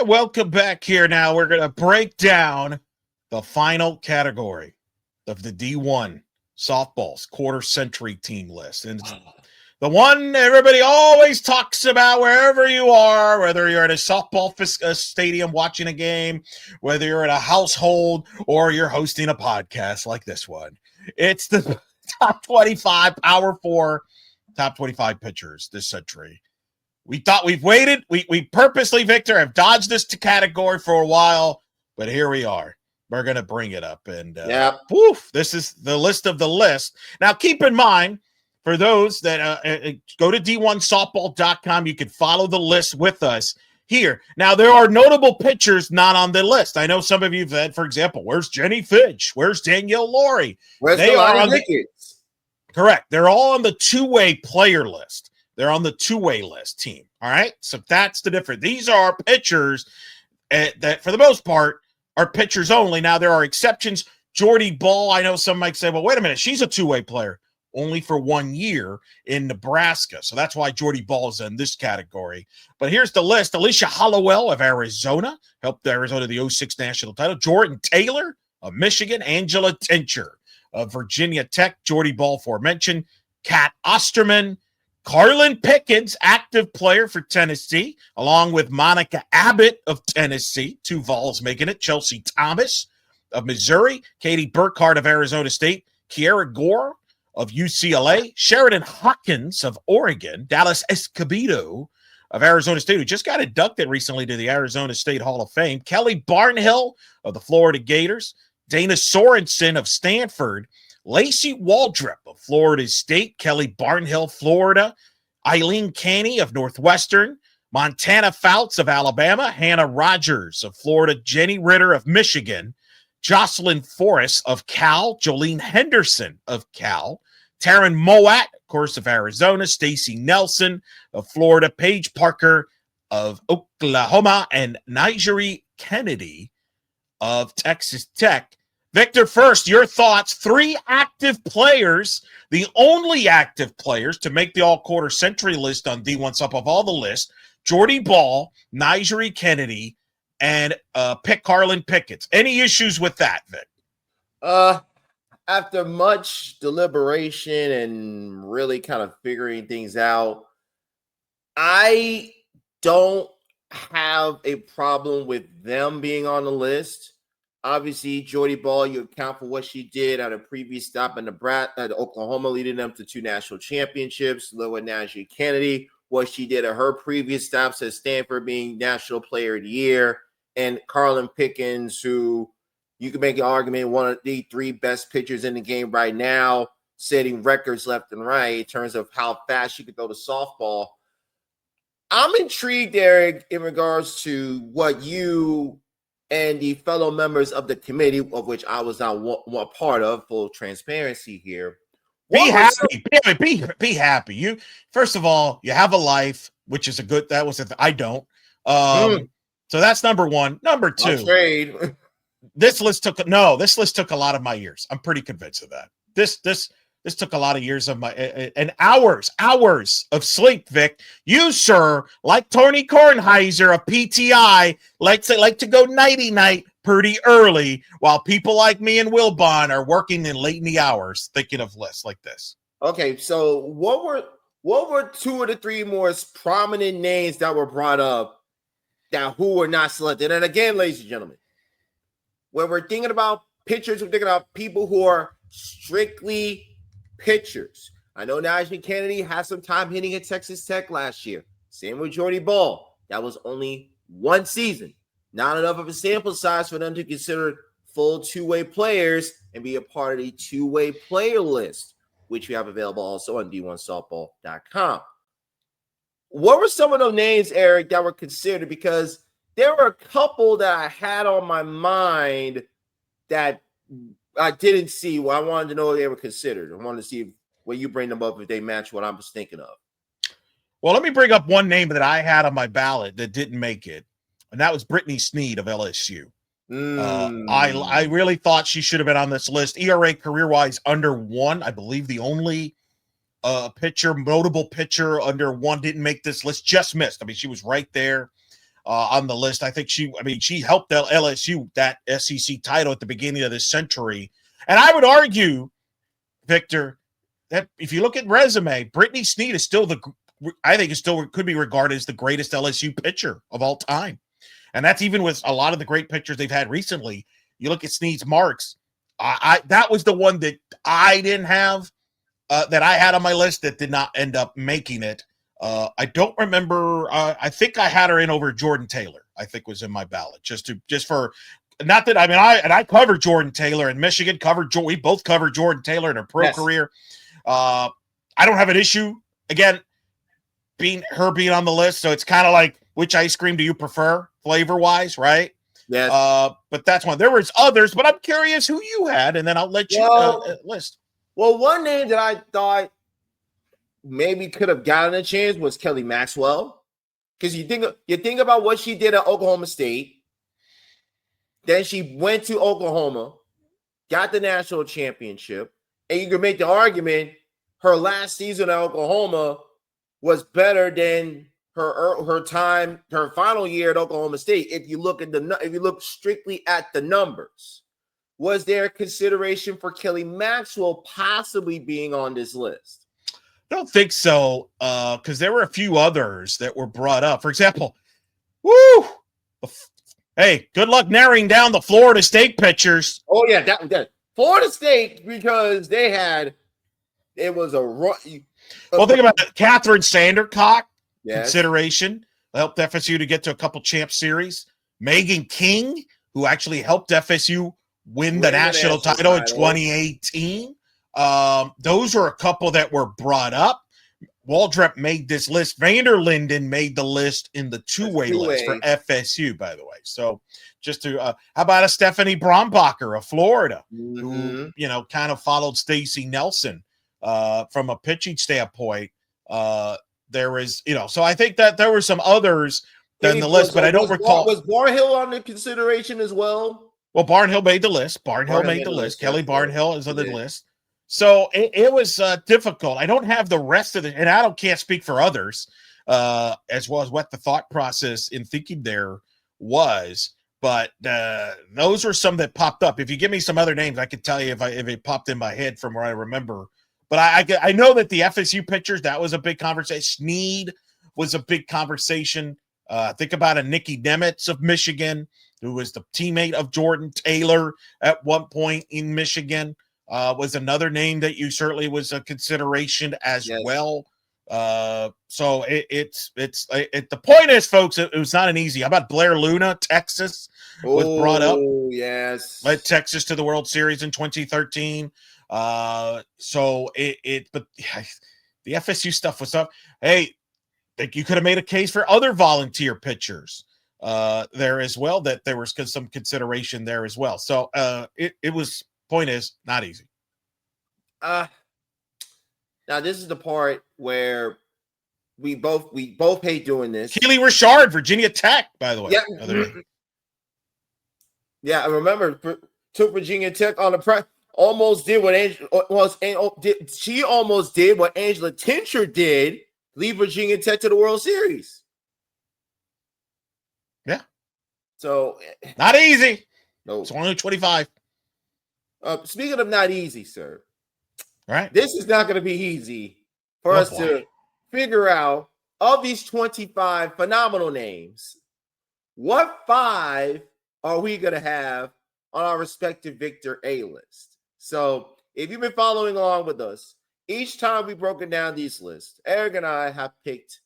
Welcome back here. Now we're going to break down the final category of the D1 softball's quarter century team list. And the one everybody always talks about wherever you are, whether you're at a softball stadium watching a game, whether you're at a household or you're hosting a podcast like this one. It's the top 25 Power 4 top 25 pitchers this century. We thought we've waited. We purposely, Victor, have dodged this category for a while, but here we are. We're going to bring it up. And this is the list of the list. Now, keep in mind, for those that go to d1softball.com, you can follow the list with us here. Now, there are notable pitchers not on the list. I know some of you have said, for example, where's Jenny Fitch? Where's Danielle Laurie? They are on the correct. They're all on the two-way player list. They're on the two-way list team, all right? So that's the difference. These are pitchers that, for the most part, are pitchers only. Now, there are exceptions. Jordy Ball, I know some might say, well, wait a minute, she's a two-way player. Only for 1 year in Nebraska. So that's why Jordy Ball is in this category. But here's the list. Alicia Hollowell of Arizona helped Arizona the 06 national title. Jordan Taylor of Michigan. Angela Tincher of Virginia Tech. Jordy Ball, aforementioned. Kat Osterman. Carlin Pickens, active player for Tennessee, along with Monica Abbott of Tennessee. Two Vols making it. Chelsea Thomas of Missouri. Katie Burkhardt of Arizona State. Kiera Gore of UCLA. Sheridan Hawkins of Oregon. Dallas Escobedo of Arizona State, who just got inducted recently to the Arizona State Hall of Fame. Kelly Barnhill of the Florida Gators. Dana Sorensen of Stanford. Lacey Waldrop of Florida State, Kelly Barnhill, Florida, Eileen Caney of Northwestern, Montana Fouts of Alabama, Hannah Rogers of Florida, Jenny Ritter of Michigan, Jocelyn Forrest of Cal, Jolene Henderson of Cal, Taryn Mowat, of course, of Arizona, Stacy Nelson of Florida, Paige Parker of Oklahoma, and Nigeri Kennedy of Texas Tech. Victor, first, your thoughts. 3 active players, the only active players to make the all-quarter century list on D1 Sup of all the lists, Jordy Ball, Nigeri Kennedy, and Carlin Pickens. Any issues with that, Vic? After much deliberation and really kind of figuring things out, I don't have a problem with them being on the list. Obviously, Jordy Ball, you account for what she did at a previous stop in Nebraska, Oklahoma, leading them to 2 national championships. Lower Nigeri Kennedy, what she did at her previous stops at Stanford, being National Player of the Year, and Carlin Pickens, who you can make an argument one of the 3 best pitchers in the game right now, setting records left and right in terms of how fast she could go to softball. I'm intrigued, Eric, in regards to what you and the fellow members of the committee, of which I was not one part of, full transparency here. Be happy. You, first of all, you have a life, which is a good. That was I don't. So that's number one. Number 2, this list took a lot of my years. I'm pretty convinced of that. This took a lot of years of my and hours of sleep, Vic. You, sir, like Tony Kornheiser of PTI, like to go nighty-night pretty early, while people like me and Wilbon are working in late in the hours thinking of lists like this. Okay, so what were 2 of the 3 most prominent names that were brought up that who were not selected? And again, ladies and gentlemen, when we're thinking about pitchers, we're thinking about people who are strictly pitchers. I know Nigeri Kennedy had some time hitting at Texas Tech last year. Same with Jordy Ball. That was only 1 season. Not enough of a sample size for them to consider full two-way players and be a part of the two-way player list, which we have available also on d1softball.com. What were some of those names, Eric, that were considered? Because there were a couple that I had on my mind that I didn't see. Well, I wanted to know if they were considered. I wanted to see when you bring them up if they match what I was thinking of. Well, let me bring up one name that I had on my ballot that didn't make it, and that was Brittany Sneed of LSU. I really thought she should have been on this list. ERA career-wise under 1. I believe the only notable pitcher under 1 didn't make this list, just missed. I mean, she was right there. on the list. I think she helped LSU that SEC title at the beginning of this century. And I would argue, Victor, that if you look at resume, Brittany Snead is still could be regarded as the greatest LSU pitcher of all time. And that's even with a lot of the great pitchers they've had recently. You look at Snead's marks. That was the one that I didn't have, that I had on my list that did not end up making it. I don't remember. I think I had her in over Jordan Taylor. I think was in my ballot I covered Jordan Taylor in Michigan. We both covered Jordan Taylor in her pro career. I don't have an issue again being on the list. So it's kind of like, which ice cream do you prefer flavor wise, right? Yes. But that's one. There was others, but I'm curious who you had, and then I'll let you list. Well, one name that I thought maybe could have gotten a chance was Kelly Maxwell, because you think about what she did at Oklahoma State. Then she went to Oklahoma, got the national championship, and you can make the argument her last season at Oklahoma was better than her final year at Oklahoma State. If you look strictly at the numbers, was there consideration for Kelly Maxwell possibly being on this list? I don't think so, because there were a few others that were brought up. For example, hey, good luck narrowing down the Florida State pitchers. Oh yeah, that Florida State, because it was a run. Well, think about it. Catherine Sandercock, yes. Consideration, helped FSU to get to a couple champ series. Megan King, who actually helped FSU win the national title in 2018. Those are a couple that were brought up. Waldrep made this list. Vanderlinden made the list in the two-way list for FSU, by the way. So just to how about a Stephanie Brombacher of Florida, who kind of followed Stacey Nelson from a pitching standpoint. There was, so I think that there were some others than the list, but I don't recall. Was Barnhill on the consideration as well? Well, Barnhill made the list. Barnhill made the list. Kelly Barnhill is on the list. So it was difficult. I don't have the rest of it, and I can't speak for others as well as what the thought process in thinking there was. But those are some that popped up. If you give me some other names, I could tell you if it popped in my head from where I remember. But I know that the FSU pitchers, that was a big conversation. Snead was a big conversation. Think about a Nikki Nemitz of Michigan, who was the teammate of Jordan Taylor at one point in Michigan. Was another name that you certainly was a consideration as well. So the point is, folks, it was not an easy. How about Blair Luna, Texas, was brought up. Yes, led Texas to the World Series in 2013. But the FSU stuff was up. Hey, think you could have made a case for other volunteer pitchers there as well. That there was some consideration there as well. So it was. Point is, not easy. Now this is the part where we both hate doing this. Keely Richard, Virginia Tech, by the way. Yeah, I remember took Virginia Tech on the press. Almost did what she almost did what Angela Tincher did. Leave Virginia Tech to the World Series. Yeah. So not easy. No, it's only 25. Speaking of not easy, sir. All right. This is not going to be easy for us to figure out, of these 25 phenomenal names, what 5 are we going to have on our respective Victor A list? So if you've been following along with us, each time we've broken down these lists, Eric and I have picked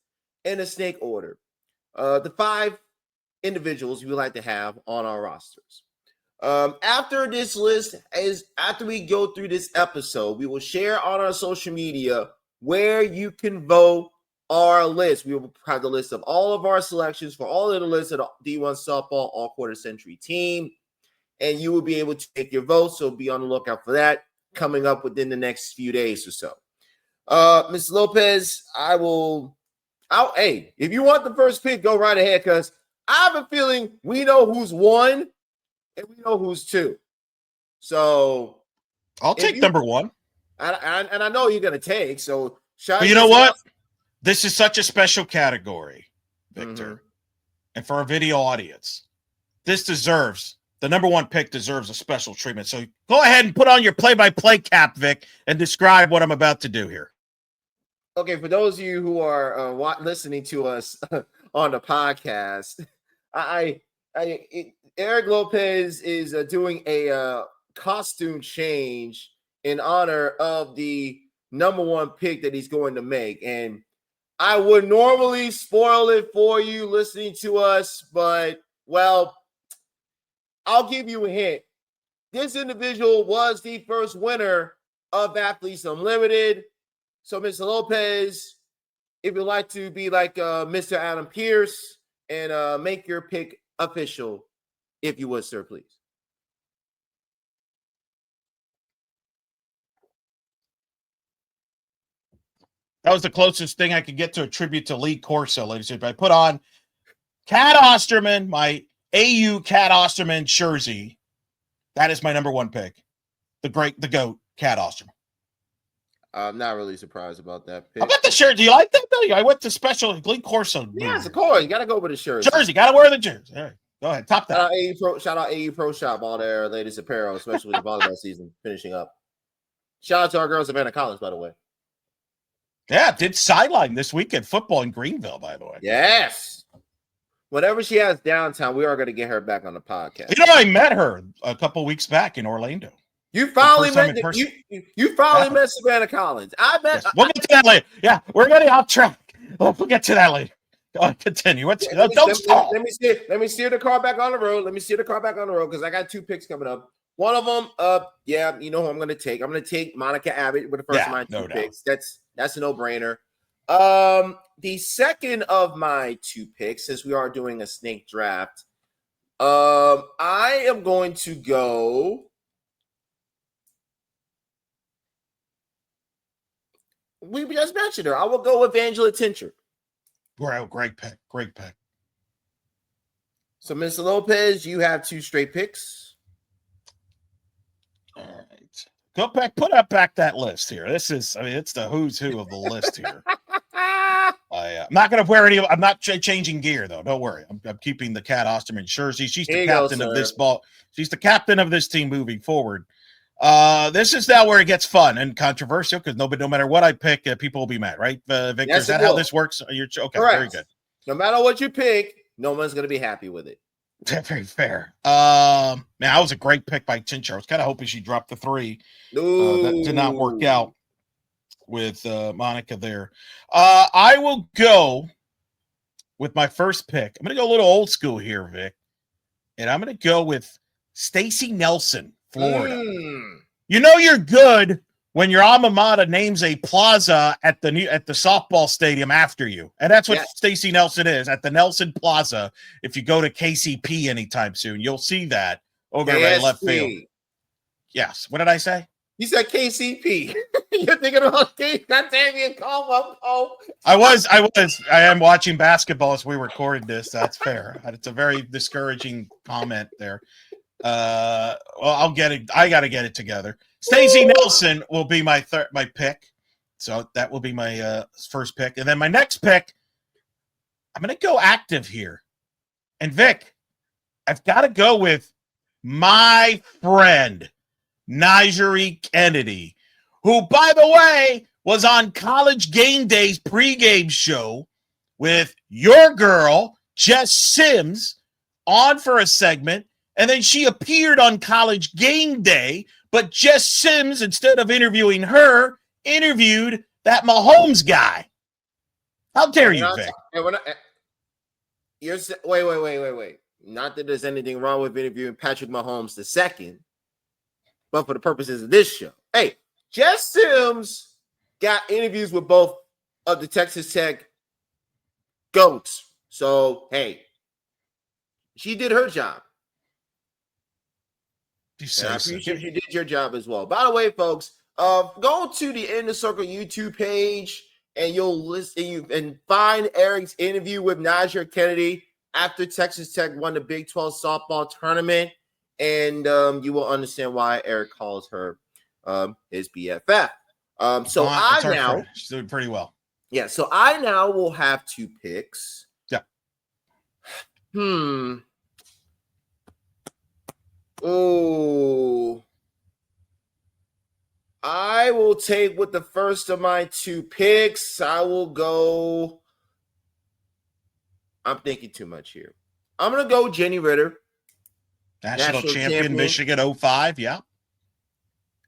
in a snake order the 5 individuals we would like to have on our rosters. After this list after we go through this episode, we will share on our social media where you can vote our list. We will have the list of all of our selections for all of the lists of the D1 softball all quarter century team, and you will be able to take your vote. So be on the lookout for that coming up within the next few days or so. Ms. Lopez, hey, if you want the first pick, go right ahead, because I have a feeling we know who's 1. And we know who's 2. So I'll take number 1. And I know you're going to take. So but you know what? This is such a special category, Victor. and for our video audience, the number one pick deserves a special treatment. So go ahead and put on your play-by-play cap, Vic, and describe what I'm about to do here. Okay, for those of you who are listening to us on the podcast, Eric Lopez is doing a costume change in honor of the number one pick that he's going to make. And I would normally spoil it for you listening to us, but, well, I'll give you a hint. This individual was the first winner of Athletes Unlimited. So, Mr. Lopez, if you'd like to be like Mr. Adam Pierce and make your pick official, if you would, sir, please. That was the closest thing I could get to a tribute to Lee Corso, ladies and gentlemen. I put on Cat Osterman, my AU Cat Osterman jersey. That is my number one pick. The GOAT, Cat Osterman. I'm not really surprised about that pick. How about the shirt? Do you like that, though? I went to special Lee Corso. Yes, of course. You got to go with the shirt. Jersey. Got to wear the jersey. All right. Go ahead. Top that. Shout out AU Pro Shop, all their latest apparel, especially with the volleyball season finishing up. Shout out to our girls at Savannah College, by the way. Yeah, did sideline this weekend football in Greenville, by the way. Yes. Whenever she has downtime, we are going to get her back on the podcast. You know, I met her a couple weeks back in Orlando. You finally met you finally met Savannah Collins. I met. Yes. We'll get to that later. Yeah, we're getting off track. We'll get to that later. Go on, continue. Let me steer the car back on the road. Because I got two picks coming up. One of them, you know who I'm going to take. I'm going to take Monica Abbott with the first of my two picks. That's a no-brainer. The second of my two picks, since we are doing a snake draft, I am going to go. We just mentioned her. I will go with Angela Tincher. Great pick. So, Mr. Lopez, you have two straight picks. All right. Go back, put up back that list here. It's the who's who of the list here. I'm not going to wear any. I'm not changing gear though. Don't worry. I'm keeping the Cat Osterman jersey. She's the captain of this ball. She's the captain of this team moving forward. This is now where it gets fun and controversial because no matter what I pick, people will be mad, right? Victor, yes, is that how this works? You're okay. Correct. Very good. No matter what you pick, no one's going to be happy with it. Very fair. Man, that was a great pick by Tincher. I was kind of hoping she dropped the 3. That did not work out with Monica there. I will go with my first pick. I'm going to go a little old school here, Vic, and I'm going to go with Stacey Nelson, Florida. You know you're good when your alma mater names a plaza at the softball stadium after you, and that's what Stacey Nelson is at the Nelson Plaza. If you go to KCP anytime soon, you'll see that over in left field. Yes. What did I say? You said KCP. You're thinking about Damian Caldwell. Oh, I am watching basketball as we recorded this. That's fair. It's a very discouraging comment there. Well, I'll get it. I got to get it together. Stacey Nelson will be my pick. So that will be my first pick. And then my next pick, I'm going to go active here. And Vic, I've got to go with my friend, Najee Kennedy, who, by the way, was on College Game Day's pregame show with your girl, Jess Sims, on for a segment. And then she appeared on College Game Day, but Jess Sims, instead of interviewing her, interviewed that Mahomes guy. How dare you, Vic? Wait. Not that there's anything wrong with interviewing Patrick Mahomes II, but for the purposes of this show. Hey, Jess Sims got interviews with both of the Texas Tech GOATs. So, hey, she did her job. I appreciate you did your job as well. By the way, folks, go to the In the Circle YouTube page and you'll listen and find Eric's interview with Najee Kennedy after Texas Tech won the Big 12 softball tournament, and you will understand why Eric calls her his BFF. So I now she's doing pretty well. Yeah, so I now will have two picks. Yeah. Oh, I will take with the first of my two picks. I will go. I'm thinking too much here. I'm going to go Jenny Ritter. National champion, Michigan 05. Yeah.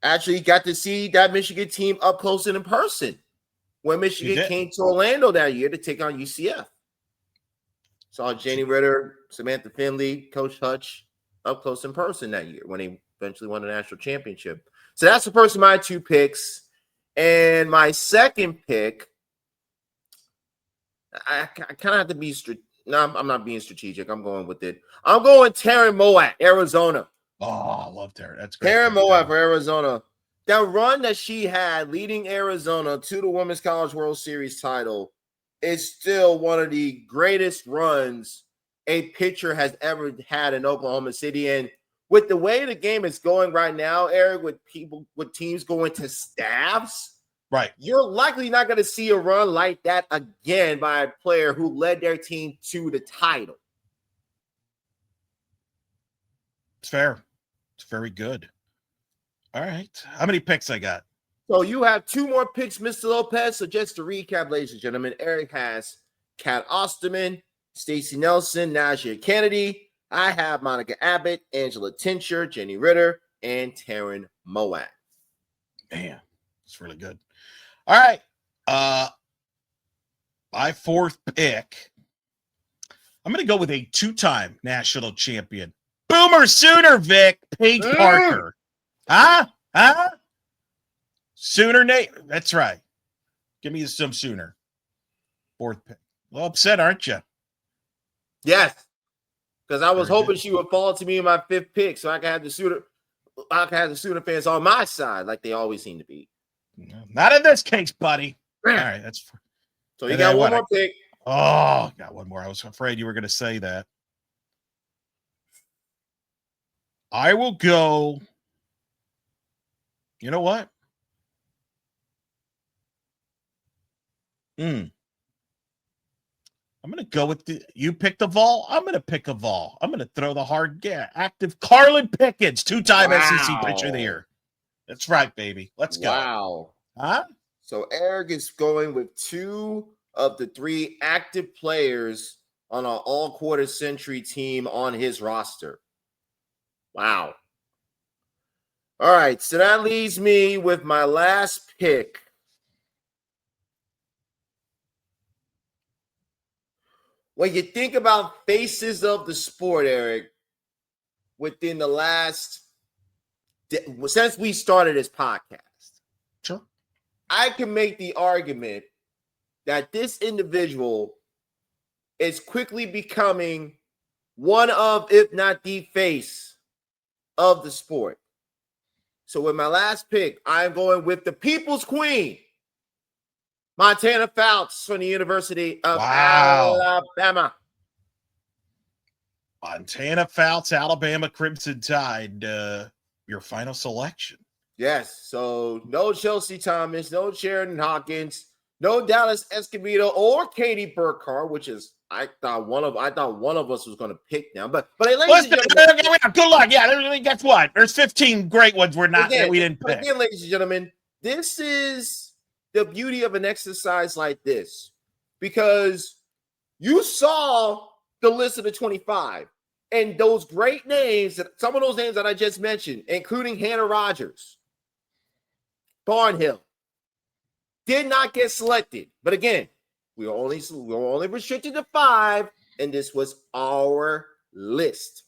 Actually got to see that Michigan team up close and in person when Michigan came to Orlando that year to take on UCF. Saw Jenny Ritter, Samantha Finley, Coach Hutch up close in person that year when they eventually won the national championship. So that's the first of my two picks. And my second pick, I kind of have to be no, I'm not being strategic. I'm going with it. I'm going Taryn Moat, Arizona. Oh, I love Taryn. That's great. Taryn Moat for Arizona. That run that she had leading Arizona to the Women's College World Series title is still one of the greatest runs a pitcher has ever had in Oklahoma City. And with the way the game is going right now, Eric, with teams going to staffs, right, you're likely not going to see a run like that again by a player who led their team to the title. It's fair. It's very good. All right. How many picks I got? So you have two more picks, Mr. Lopez. So just to recap, ladies and gentlemen, Eric has Kat Osterman, Stacey Nelson, Najee Kennedy. I have Monica Abbott, Angela Tincher, Jenny Ritter, and Taryn Moat. Man, it's really good. All right. My fourth pick, I'm going to go with a two-time national champion. Boomer Sooner, Vic. Paige Parker. Huh? Sooner Nate. That's right. Give me some Sooner. Fourth pick. A little upset, aren't you? Yes. Because I was hoping she would fall to me in my fifth pick so I can have the Sooner fans on my side like they always seem to be. Not in this case, buddy. All right, that's so you got one more pick. Oh, got one more. I was afraid you were going to say that. I will go. You know what? I'm going to go with you picked a Vol. I'm going to pick a Vol. I'm going to throw the hard active Carlin Pickens, two-time SEC pitcher of the year. That's right, baby. Let's go. Wow. Huh? So Eric is going with two of the three active players on our all-quarter century team on his roster. Wow. All right, so that leaves me with my last pick. When you think about faces of the sport, Eric, within the last, since we started this podcast, sure, I can make the argument that this individual is quickly becoming one of, if not the face of the sport. So with my last pick, I'm going with the People's Queen, Montana Fouts from the University of Alabama. Montana Fouts, Alabama Crimson Tide, your final selection. Yes. So no Chelsea Thomas, no Sheridan Hawkins, no Dallas Escobedo or Katie Burkhardt, which is I thought one of us was going to pick them. But good luck. Yeah, guess what? There's 15 great ones we didn't pick. Again, ladies and gentlemen, this is the beauty of an exercise like this, because you saw the list of the 25 and those great names, some of those names that I just mentioned, including Hannah Rogers, Barnhill, did not get selected. But again, we were only restricted to 5, and this was our list.